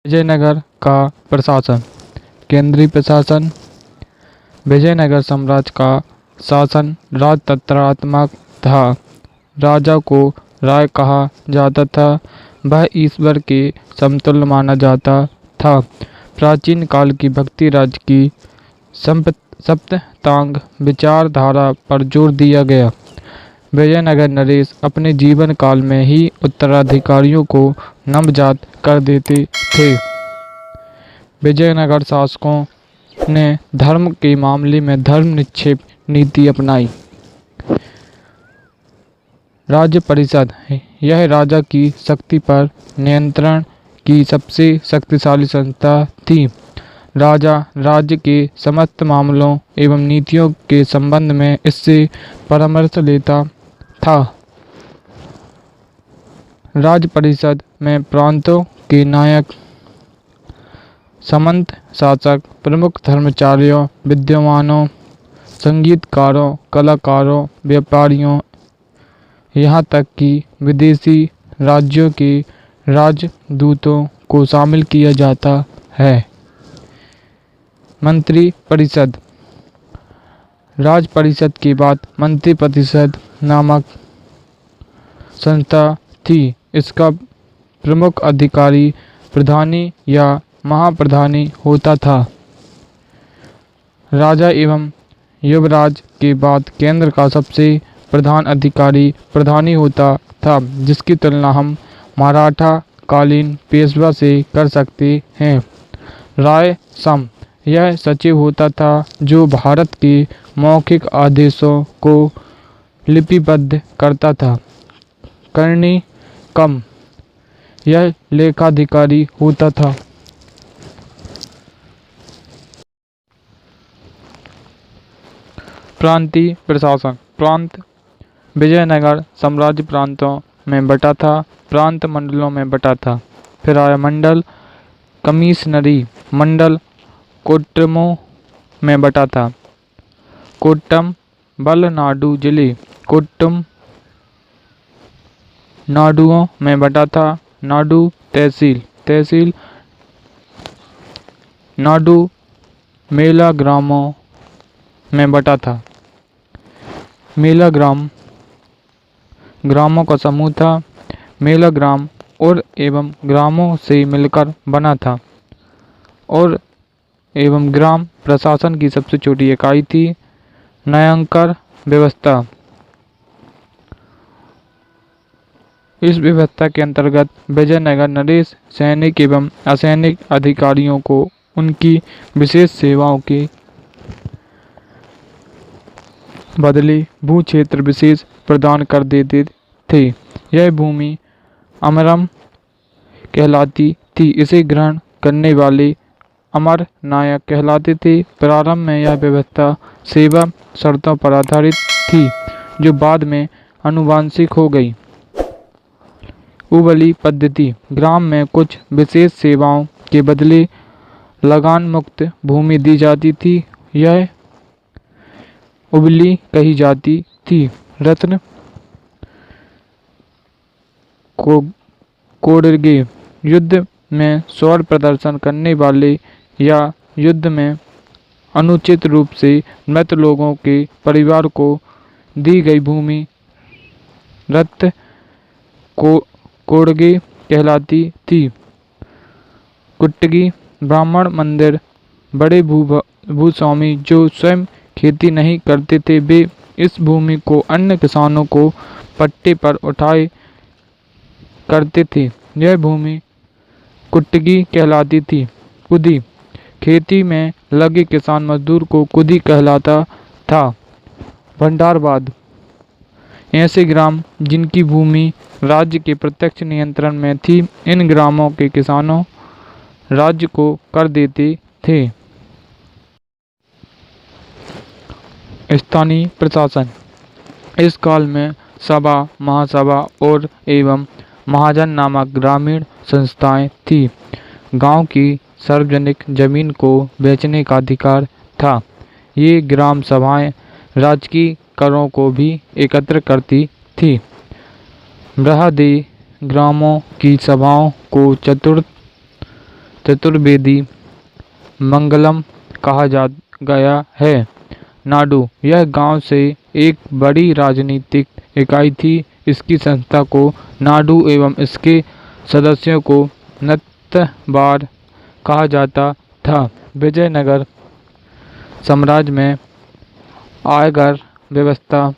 विजयनगर का प्रशासन। केंद्रीय प्रशासन। विजयनगर साम्राज्य का शासन राजतंत्रात्मक था। राजा को राय कहा जाता था। वह ईश्वर के समतुल्य माना जाता था। प्राचीन काल की भक्ति राज्य की सप्तांग विचारधारा पर जोर दिया गया। विजयनगर नरेश अपने जीवन काल में ही उत्तराधिकारियों को नवजात कर देते थे। विजयनगर शासकों ने धर्म के मामले में धर्मनिरपेक्ष नीति अपनाई। राज्य परिषद यह राजा की शक्ति पर नियंत्रण की सबसे शक्तिशाली संस्था थी। राजा राज्य के समस्त मामलों एवं नीतियों के संबंध में इससे परामर्श लेता था। राज्य परिषद में प्रांतों के नायक, सामंत शासक, प्रमुख धर्माचार्यों, विद्वानों, संगीतकारों, कलाकारों, व्यापारियों, यहाँ तक कि विदेशी राज्यों के राजदूतों को शामिल किया जाता है। मंत्री परिषद। राज परिषद के बाद मंत्री परिषद नामक संस्था थी। इसका प्रमुख अधिकारी प्रधानी या महाप्रधानी होता था। राजा एवं युवराज के बाद केंद्र का सबसे प्रधान अधिकारी प्रधानी होता था, जिसकी तुलना हम मराठा कालीन पेशवा से कर सकते हैं। राय सम यह सचिव होता था जो भारत के मौखिक आदेशों को लिपिबद्ध करता था। करनी कम यह लेखाधिकारी होता था। प्रांतीय प्रशासन। प्रांत। विजयनगर साम्राज्य प्रांतों में बटा था। प्रांत मंडलों में बटा था। फिर आया मंडल। कमिश्नरी मंडल कोट्टमों में बटा था। कोट्टम बलनाडु जिले कोट्टम नाडुओं में बटा था। नाडु तहसील। तहसील नाडु मेला ग्रामों में बटा था। मेला ग्राम ग्रामों का समूह था। मेला ग्राम और एवं ग्रामों से मिलकर बना था और एवं ग्राम प्रशासन की सबसे छोटी इकाई थी। न्यायाधिकार व्यवस्था। इस व्यवस्था के अंतर्गत विजयनगर नरेश सैनिक एवं असैनिक अधिकारियों को उनकी विशेष सेवाओं के बदले भू क्षेत्र विशेष प्रदान कर देते थे। यह भूमि अमरम कहलाती थी। इसे ग्रहण करने वाले अमर नायक कहलाते थे। प्रारंभ में यह व्यवस्था सेवा शर्तों पर आधारित थी, जो बाद में आनुवंशिक हो गई। उबली पद्धति। ग्राम में कुछ विशेष सेवाओं के बदले लगान मुक्त भूमि दी जाती थी। यह उबली कही जाती थी। रत्न कोडगे। युद्ध में स्वर्ण प्रदर्शन करने वाले या युद्ध में अनुचित रूप से मृत लोगों के परिवार को दी गई भूमि रत्न कोडगे कहलाती थी। कुट्टगी ब्राह्मण मंदिर। बड़े भूस्वामी जो स्वयं खेती नहीं करते थे, वे इस भूमि को अन्य किसानों को पट्टे पर उठाए करते थे। यह भूमि कुट्टगी कहलाती थी। कुदी खेती में लगे किसान मजदूर को कुदी कहलाता था। भंडारवाद ऐसे ग्राम जिनकी भूमि राज्य के प्रत्यक्ष नियंत्रण में थी। इन ग्रामों के किसानों राज्य को कर देते थे। स्थानीय प्रशासन। इस काल में सभा, महासभा और एवं महाजन नामक ग्रामीण संस्थाएं थी। गांव की सार्वजनिक जमीन को बेचने का अधिकार था। ये ग्राम सभाएं राजकीय करों को भी एकत्र करती थी। बृहदे ग्रामों की सभाओं को चतुर्थ चतुर्वेदी मंगलम कहा जा गया है। नाडु यह गांव से एक बड़ी राजनीतिक इकाई थी। इसकी संस्था को नाडु एवं इसके सदस्यों को नतबार कहा जाता था। विजयनगर साम्राज्य में आयकर व्यवस्था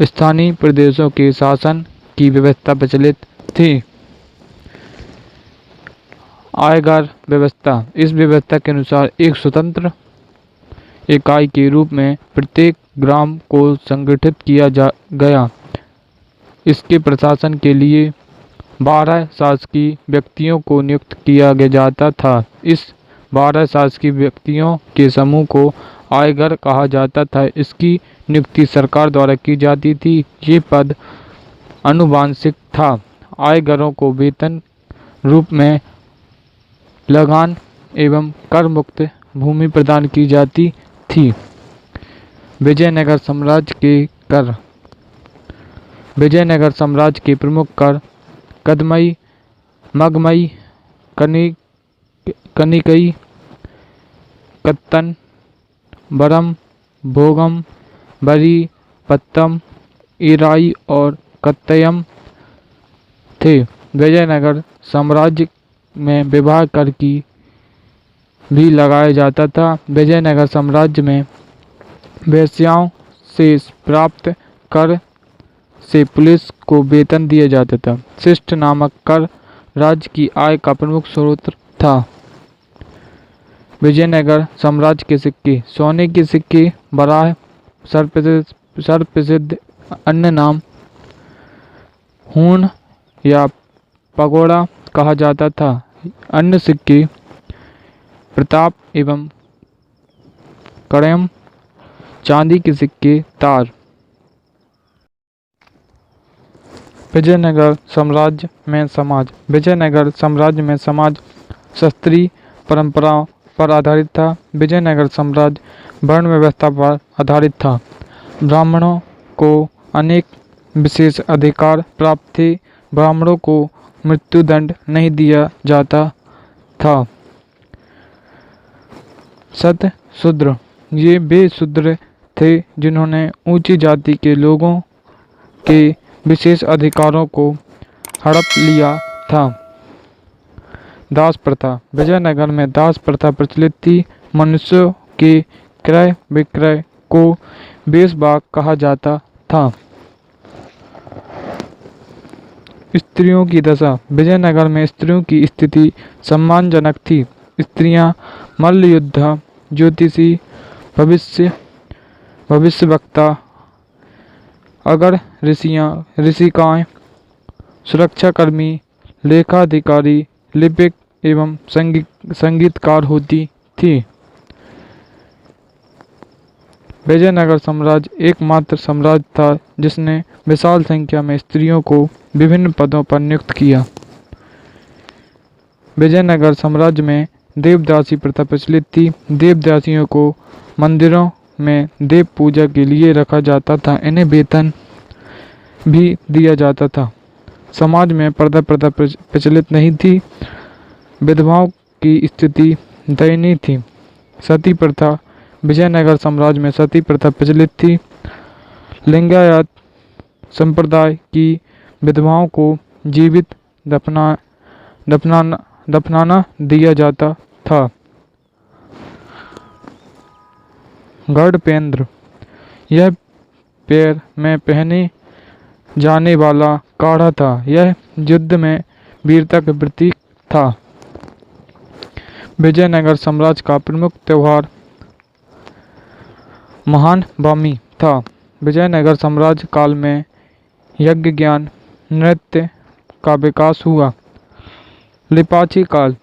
स्थानीय प्रदेशों के शासन की व्यवस्था प्रचलित थी। आयकर व्यवस्था, इस व्यवस्था के अनुसार एक स्वतंत्र इकाई के रूप में प्रत्येक ग्राम को संगठित किया गया। इसके प्रशासन के लिए 12 शासकीय व्यक्तियों को नियुक्त किया जाता था। इस 12 शासकीय व्यक्तियों के समूह को आयकर कहा जाता था। इसकी नियुक्ति सरकार द्वारा की जाती थी। ये पद आनुवंशिक था। आयकरों को वेतन रूप में लगान एवं कर मुक्त भूमि प्रदान की जाती थी। विजयनगर साम्राज्य के कर, विजयनगर साम्राज्य के प्रमुख कर कदमई, मगमई, कनिकई, कत्तन, बरम, भोगम, बरी, पत्तम, ईराई और कत्तयम थे। विजयनगर साम्राज्य में विवाह कर की भी लगाया जाता था। विजयनगर साम्राज्य में वेश्याओं से प्राप्त कर से पुलिस को वेतन दिया जाता था। शिष्ट नामक कर राज्य की आय का प्रमुख स्रोत था। विजयनगर साम्राज्य के सिक्के, सोने के सिक्के, बराह, सर्वप्रसिद्ध अन्य नाम हूण या पगोड़ा कहा जाता था। अन्य सिक्के प्रताप एवं कड़यम, चांदी के सिक्के, तार। विजयनगर साम्राज्य में समाज, विजयनगर साम्राज्य में समाज क्षत्रिय परंपराओं पर आधारित था। विजयनगर साम्राज्य वर्ण व्यवस्था पर आधारित था। ब्राह्मणों को अनेक विशेष अधिकार प्राप्त थे। ब्राह्मणों को मृत्युदंड नहीं दिया जाता था। सत शूद्र, ये वे शूद्र थे जिन्होंने ऊंची जाति के लोगों के विशेष अधिकारों को हड़प लिया था। दास प्रथा, विजयनगर में दास प्रथा प्रचलित थी। मनुष्यों के क्रय विक्रय को वेश्यावाग कहा जाता था। स्त्रियों की दशा, विजयनगर में स्त्रियों की स्थिति सम्मानजनक थी। स्त्रियां मल्लयुद्ध, ज्योतिषी, भविष्यवक्ता, अगर ऋषिकाएं, सुरक्षाकर्मी, लेखाधिकारी, लिपिक एवं संगीतकार होती थी। विजयनगर साम्राज्य एकमात्र साम्राज्य था जिसने विशाल संख्या में स्त्रियों को विभिन्न पदों पर नियुक्त किया। विजयनगर साम्राज्य में देवदासी प्रथा प्रचलित थी। देवदासियों को मंदिरों में देव पूजा के लिए रखा जाता था। इन्हें वेतन भी दिया जाता था। समाज में पर्दा प्रथा प्रचलित नहीं थी। विधवाओं की स्थिति दयनीय थी। सती प्रथा, विजयनगर साम्राज्य में सती प्रथा प्रचलित थी। लिंगायत संप्रदाय की विधवाओं को जीवित दफनाना दिया जाता था। गढ़पेंद्र, यह पैर में पहने जाने वाला काढ़ा था। यह युद्ध में वीरता का प्रतीक था। विजयनगर साम्राज्य का प्रमुख त्योहार महान बामी था। विजयनगर साम्राज्य काल में यज्ञ ज्ञान नृत्य का विकास हुआ। लिपाची काल,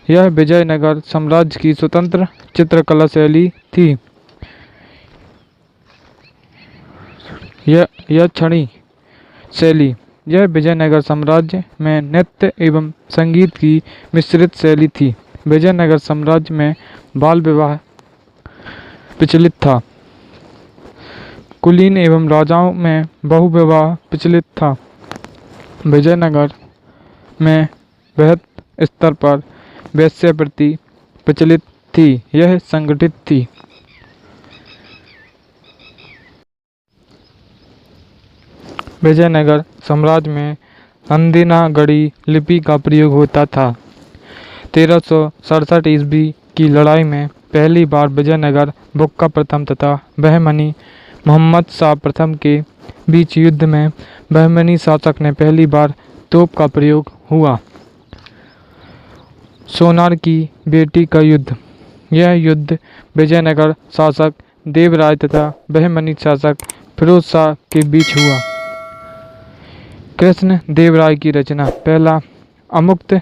यह विजयनगर साम्राज्य की स्वतंत्र चित्रकला शैली थी। यह छड़ी शैली, यह विजयनगर साम्राज्य में नृत्य एवं संगीत की मिश्रित शैली थी। विजयनगर साम्राज्य में बाल विवाह प्रचलित था। कुलीन एवं राजाओं में बहुविवाह प्रचलित था। विजयनगर में बृहद स्तर पर वेश्यावृत्ति प्रचलित थी। यह संगठित थी। विजयनगर साम्राज्य में अंदिनागढ़ी लिपि का प्रयोग होता था। 1367 ईस्वी की लड़ाई में पहली बार विजयनगर बुक्का प्रथम तथा बहमनी मोहम्मद शाह प्रथम के बीच युद्ध में बहमनी शासक ने पहली बार तोप का प्रयोग हुआ। सोनार की बेटी का युद्ध। यह युद्ध विजयनगर शासक देवराय तथा बहमनी शासक फिरोज शाह के बीच हुआ। कृष्ण देवराय की रचना। पहला अमुक्त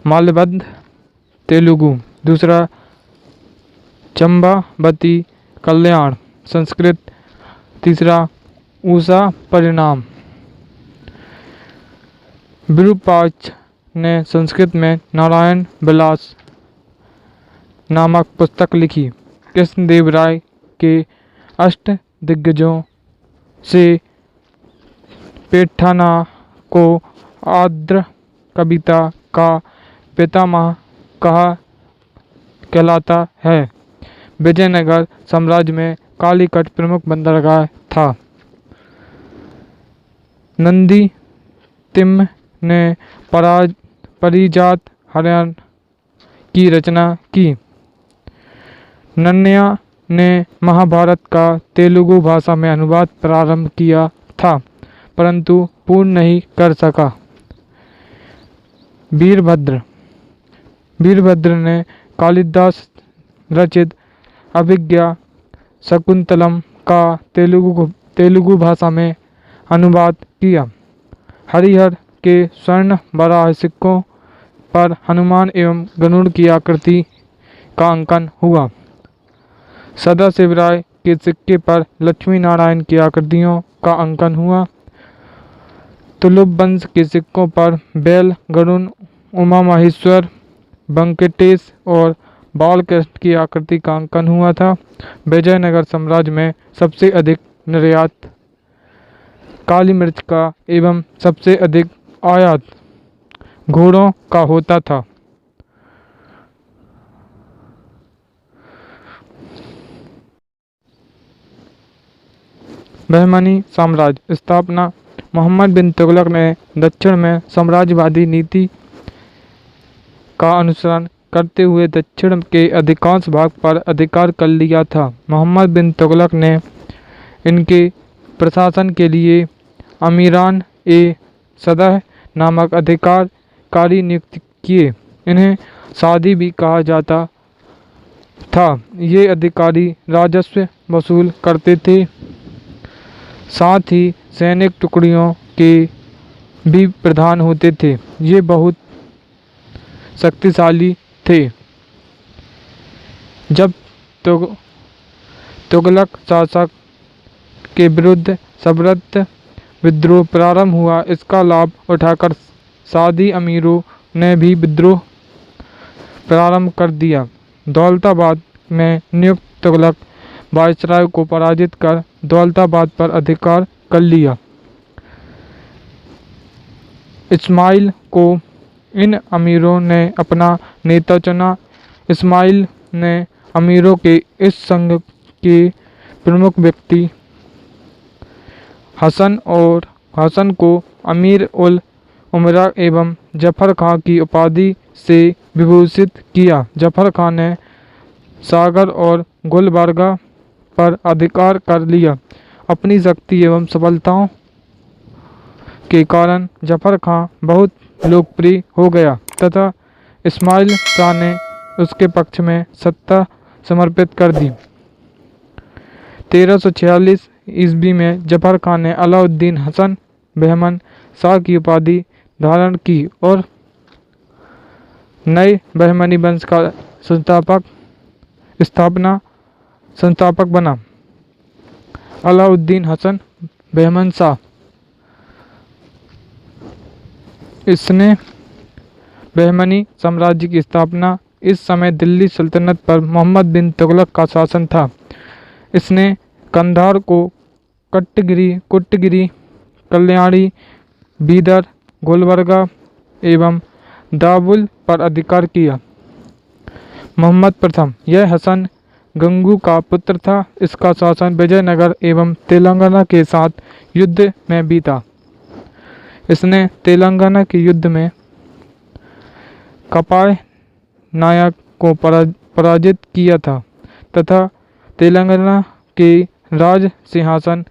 माल्यबंध तेलुगु, दूसरा चंबावती कल्याण संस्कृत, तीसरा उषा परिणाम। विरूपाक्ष ने संस्कृत में नारायण विलास नामक पुस्तक लिखी। कृष्णदेवराय के अष्ट दिग्गजों से पेठाना को आर्द्र कविता का पितामह कहलाता है। विजयनगर साम्राज्य में कालीकट प्रमुख बंदरगाह था। नंदी तिम्म ने पारिजात हरण की रचना की। नन्नया ने महाभारत का तेलुगु भाषा में अनुवाद प्रारंभ किया था, परंतु पूर्ण नहीं कर सका। वीरभद्र ने कालिदास रचित अभिज्ञा शकुंतलम का तेलुगु भाषा में अनुवाद किया। हरिहर के स्वर्ण वराह सिक्कों पर हनुमान एवं गरुड़ की आकृति का अंकन हुआ। सदाशिवराय के सिक्के पर लक्ष्मी नारायण की आकृतियों का अंकन हुआ। तुलुप वंश के सिक्कों पर बैल, गरुड़, उमा महेश्वर, वेंकटेश और बालकृष्ण की आकृति का अंकन हुआ था। विजयनगर साम्राज्य में सबसे अधिक निर्यात काली मिर्च का एवं सबसे अधिक आयात घोड़ों का होता था। बहमनी साम्राज्य स्थापना। मोहम्मद बिन तुगलक ने दक्षिण में साम्राज्यवादी नीति का अनुसरण करते हुए दक्षिण के अधिकांश भाग पर अधिकार कर लिया था। मोहम्मद बिन तुगलक ने इनके प्रशासन के लिए अमीरान ए सदह नामक अधिकारी नियुक्त किए। इन्हें सादी भी कहा जाता था। ये अधिकारी राजस्व वसूल करते थे, साथ ही सैनिक टुकड़ियों के भी प्रधान होते थे। ये बहुत शक्तिशाली थे। जब तुगलक शासक के विरुद्ध सबरत विद्रोह प्रारंभ हुआ, इसका लाभ उठाकर सादी अमीरों ने भी विद्रोह प्रारंभ कर दिया। दौलताबाद में नियुक्त तुगलक वायसराय को पराजित कर दौलताबाद पर अधिकार कर लिया। इस्माइल को इन अमीरों ने अपना नेता चुना। इस्माइल ने अमीरों के इस संघ के प्रमुख व्यक्ति हसन को अमीर उल उमरा एवं जफर खां की उपाधि से विभूषित किया। जफर खां ने सागर और गुलबर्गा पर अधिकार कर लिया। अपनी शक्ति एवं सफलताओं के कारण जफर खां बहुत लोकप्रिय हो गया तथा इस्माइल शाह ने उसके पक्ष में सत्ता समर्पित कर दी। 1346 ईस्वी में जफर खान ने अलाउद्दीन हसन बहमन शाह की उपाधि धारण की और नए बहमनी वंश का संस्थापक बना। अलाउद्दीन हसन बहमन शाह, इसने बहमनी साम्राज्य की स्थापना। इस समय दिल्ली सल्तनत पर मोहम्मद बिन तुगलक का शासन था। इसने कंधार को कुट्टगिरी, कल्याणी, बीदर, गुलबर्गा एवं दाबुल पर अधिकार किया। मोहम्मद प्रथम, यह हसन गंगू का पुत्र था। इसका शासन विजयनगर एवं तेलंगाना के साथ युद्ध में बीता। इसने तेलंगाना के युद्ध में कपाय नायक को पराजित किया था तथा तेलंगाना के राज सिंहासन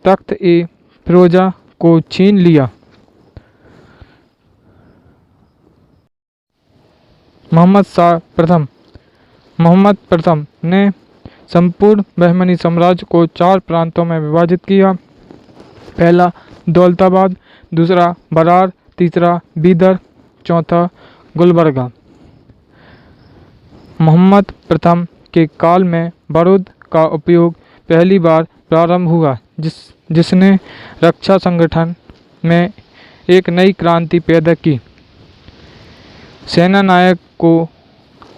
तख्त ए फिरोजा को छीन लिया। मोहम्मद प्रथम ने संपूर्ण बहमनी साम्राज्य को 4 प्रांतों में विभाजित किया। पहला दौलताबाद, दूसरा बरार, तीसरा बीदर, चौथा गुलबर्गा। मोहम्मद प्रथम के काल में बारूद का उपयोग पहली बार प्रारंभ हुआ, जिसने रक्षा संगठन में एक नई क्रांति पैदा की। सेना नायक को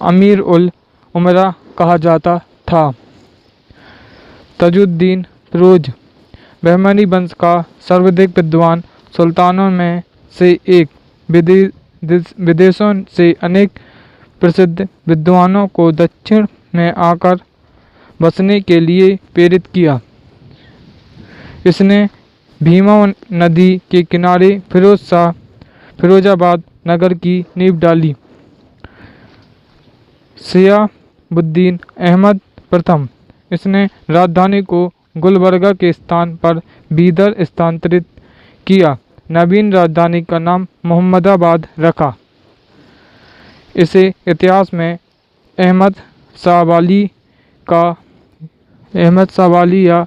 अमीर उल उमरा कहा जाता था। तजुद्दीन फिरोज बहमनी वंश का सर्वाधिक विद्वान सुल्तानों में से एक। विदेशों से अनेक प्रसिद्ध विद्वानों को दक्षिण में आकर बसने के लिए प्रेरित किया। इसने भीमा नदी के किनारे फिरोजाबाद नगर की नींव डाली। शिहाबुद्दीन अहमद प्रथम, इसने राजधानी को गुलबर्गा के स्थान पर बीदर स्थानांतरित किया। नवीन राजधानी का नाम मोहम्मदाबाद रखा। इसे इतिहास में अहमद शाह वाली या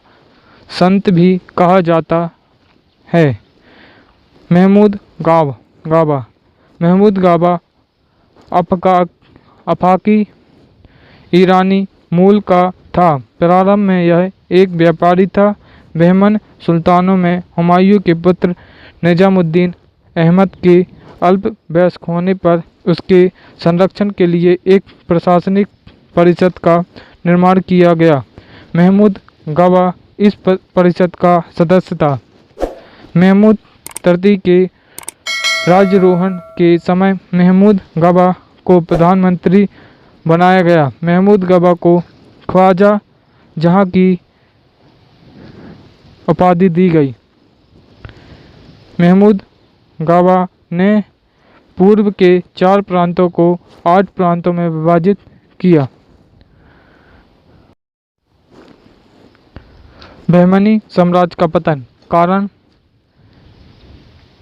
संत भी कहा जाता है। महमूद गाबा अफाकी ईरानी मूल का था। प्रारंभ में यह एक व्यापारी था। बहमन सुल्तानों में हुमायूं के पुत्र निजामुद्दीन अहमद के अल्प वयस्क होने पर उसके संरक्षण के लिए एक प्रशासनिक परिषद का निर्माण किया गया। महमूद गाबा इस परिषद का सदस्य था। महमूद तृतीय के राज्यारोहण के समय महमूद गाबा को प्रधानमंत्री बनाया गया। महमूद गाबा को ख्वाजा जहां की उपाधि दी गई। महमूद गाबा ने पूर्व के 4 प्रांतों को 8 प्रांतों में विभाजित किया। बहमनी साम्राज्य का पतन। कारण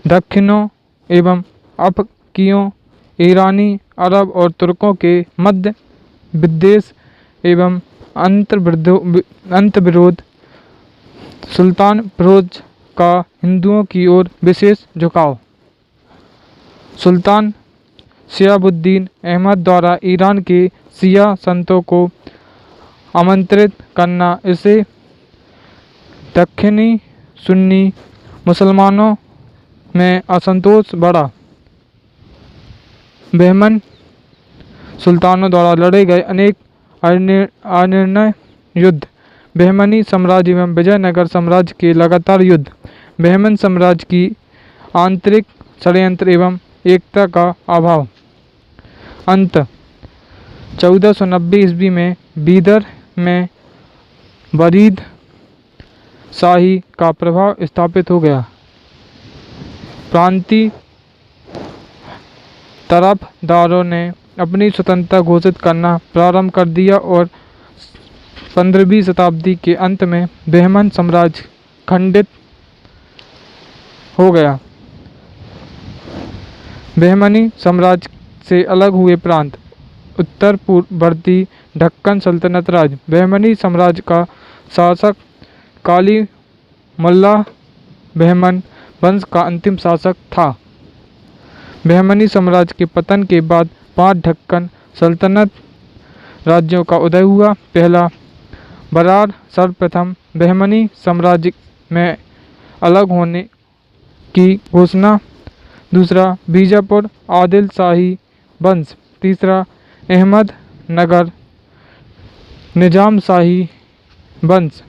दक्खिनियों एवं अफकीयों, ईरानी, अरब और तुर्कों के मध्य विद्वेष एवं अंतर्विरोध। सुल्तान फिरोज का हिंदुओं की ओर विशेष झुकाव। सुल्तान शिहाबुद्दीन अहमद द्वारा ईरान के शिया संतों को आमंत्रित करना। इसे दक्खनी सुन्नी मुसलमानों में असंतोष बढ़ा। बहमन सुल्तानों द्वारा लड़े गए अनेक अनिर्णय युद्ध। बहमनी साम्राज्य एवं विजयनगर साम्राज्य के लगातार युद्ध। बहमन साम्राज्य की आंतरिक षड्यंत्र एवं एकता का अभाव। अंत 1490 ईस्वी में बीदर में वरीद शाही का प्रभाव स्थापित हो गया। प्रांतीय तरफदारों ने अपनी स्वतंत्रता घोषित करना प्रारंभ कर दिया और 15वीं शताब्दी के अंत में बहमन साम्राज्य खंडित हो गया। बहमनी साम्राज्य से अलग हुए प्रांत। उत्तर पूर्ववर्ती दक्कन सल्तनत राज्य। बहमनी साम्राज्य का शासक काली मुल्ला बहमन वंश का अंतिम शासक था। बहमनी साम्राज्य के पतन के बाद 5 दक्कन सल्तनत राज्यों का उदय हुआ। पहला बरार सर्वप्रथम बहमनी साम्राज्य में अलग होने की घोषणा। दूसरा बीजापुर आदिल शाही वंश। तीसरा अहमद नगर निजाम शाही वंश।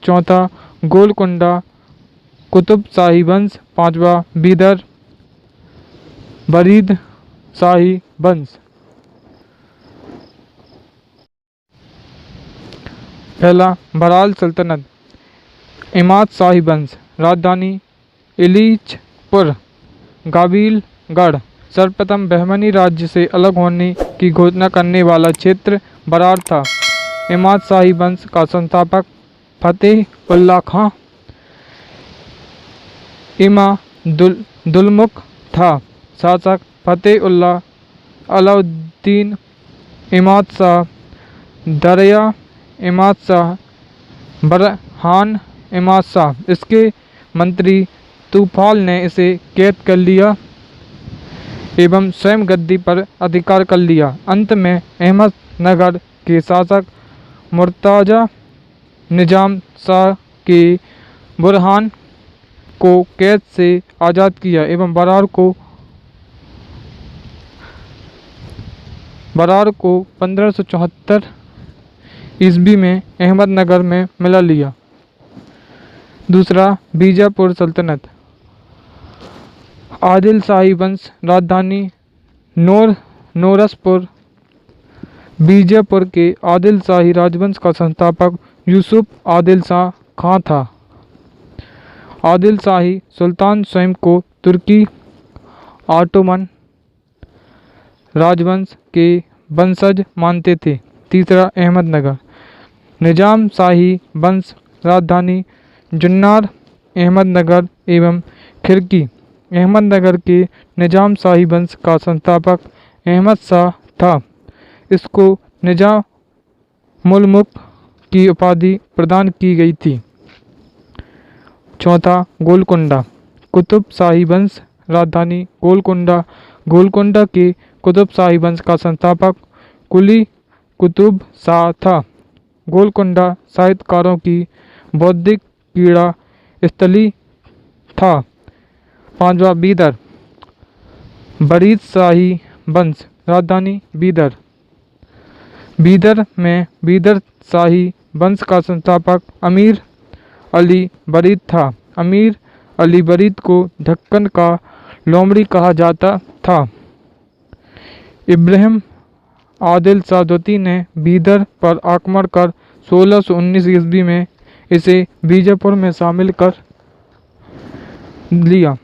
चौथा गोलकुंडा कुतुब शाही वंश। पांचवा बीदर वरीद शाही वंश। पहला बराल सल्तनत, इमाद शाही वंश, राजधानी इलीचपुर, गाबिलगढ़। सर्वप्रथम बहमनी राज्य से अलग होने की घोषणा करने वाला क्षेत्र बरार था। इमाद शाही वंश का संस्थापक फतेह उल्लाह खां इमादुलमुल्क था। शासक फतेह उल्लाह, अलाउद्दीन, इमाद शाह, दरिया इमाद शाह, बरहान इमाद शाह। इसके मंत्री तूफाल ने इसे कैद कर लिया एवं स्वयं गद्दी पर अधिकार कर लिया। अंत में अहमदनगर के शासक मुर्तजा निजाम शाह के बुरहान को कैद से आज़ाद किया एवं बरार को 1574 ईस्वी में अहमदनगर में मिला लिया। दूसरा बीजापुर सल्तनत, आदिल शाही वंश, राजधानी नौरसपुर। बीजापुर के आदिल शाही राजवंश का संस्थापक यूसुफ आदिल शाह खां था। आदिल शाही सुल्तान स्वयं को तुर्की ऑटोमन राजवंश के वंशज मानते थे। तीसरा अहमदनगर, निजाम शाही वंश, राजधानी जुन्नर, अहमदनगर एवं खिरकी। अहमदनगर के निजाम शाही वंश का संस्थापक अहमद शाह था। इसको निजामुल मुल्क की उपाधि प्रदान की गई थी। चौथा गोलकुंडा, कुतुब शाही वंश, राजधानी गोलकुंडा। गोलकुंडा के कुतुब शाही वंश का संस्थापक कुली कुतुब शाह था। गोलकुंडा साहित्यकारों की बौद्धिक क्रीड़ा स्थली था। पांचवा बीदर, बरीद शाही वंश, राजधानी बीदर। बीदर में बीदर शाही वंश का संस्थापक अमीर अली बरीद था। अमीर अली बरीद को ढक्कन का लोमड़ी कहा जाता था। इब्राहिम आदिल शाह द्वितीय ने बीदर पर आक्रमण कर 1619 ईस्वी में इसे बीजापुर में शामिल कर लिया।